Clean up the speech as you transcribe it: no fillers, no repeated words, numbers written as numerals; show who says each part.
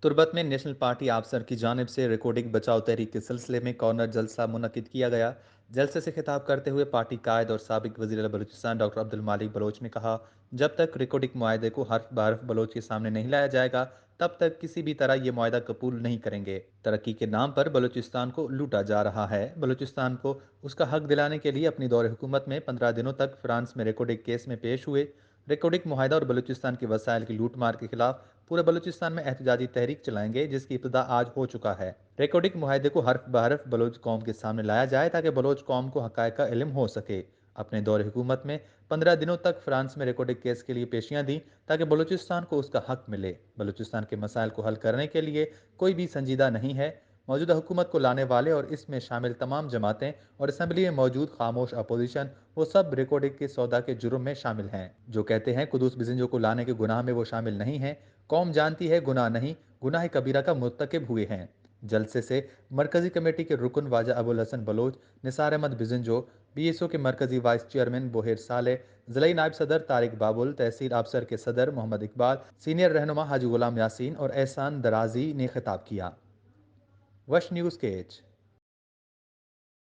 Speaker 1: तुर्बत में national party आफसर की जानिब से रिकॉर्डिंग बचाओ तहरीक के सिलसिले में कॉर्नर जलसा मुनक्किद किया गया। जलसे से खिताब करते हुए पार्टी कायद और साबिक वज़ीर आला बलूचिस्तान डॉक्टर अब्दुल मालिक बलोच ने कहा, जब तक रिकॉर्डिंग मुआहदे को हर्फ बहर्फ बलोच के सामने नहीं लाया जाएगा, तब तक किसी भी तरह ये मुआहदा कबूल नहीं करेंगे। तरक्की के नाम पर बलूचिस्तान को लूटा जा रहा है। बलूचिस्तान को उसका हक दिलाने के लिए अपनी दौरे हुकूमत में 15 दिनों तक फ्रांस में रिकॉर्डिंग केस में पेश हुए। रिकॉर्डिंग मुआहदा और बलूचिस्तान के वसाइल की लूट मार के खिलाफ पूरे बलूचिस्तान में एहतजाजी तहरीक चलाएंगे, जिसकी इब्तिदा आज हो चुका है। रिकॉर्डिंग मुआहदे को हर्फ बहरफ बलोच कौम के सामने लाया जाए ताकि बलोच कौम को हकायक का इल्म हो सके। अपने दौरे हुकूमत में 15 दिनों तक फ्रांस में रिकॉर्डिंग केस के लिए पेशियां दी ताकि बलूचिस्तान को उसका हक मिले। बलूचिस्तान के मसाइल को हल करने के लिए कोई भी संजीदा नहीं है। मौजूदा हुकूमत को लाने वाले और इसमें शामिल तमाम जमातें और असम्बली में मौजूद खामोश अपोजिशन, वो सब रिकॉर्डिंग के सौदा के जुर्म में शामिल हैं। जो कहते हैं कुदूस बिजिंजो को लाने के गुनाह में वो शामिल नहीं हैं, कौम जानती है गुनाह नहीं, गुनाह कबीरा का मुर्तकिब हुए हैं। जलसे से मरकजी कमेटी के रुकन वाजा अबुल हसन बलोच, निसार अहमद बिजिंजो, बीएसओ के मरकजी वाइस चेयरमैन बोहेर साले, ज़िला नायब सदर तारिक बाबुल, तहसील अफसर के सदर मोहम्मद इकबाल, सीनियर रहनुमा हाजी गुलाम यासीन और एहसान दराजी ने खिताब किया। वश न्यूज़ के एच।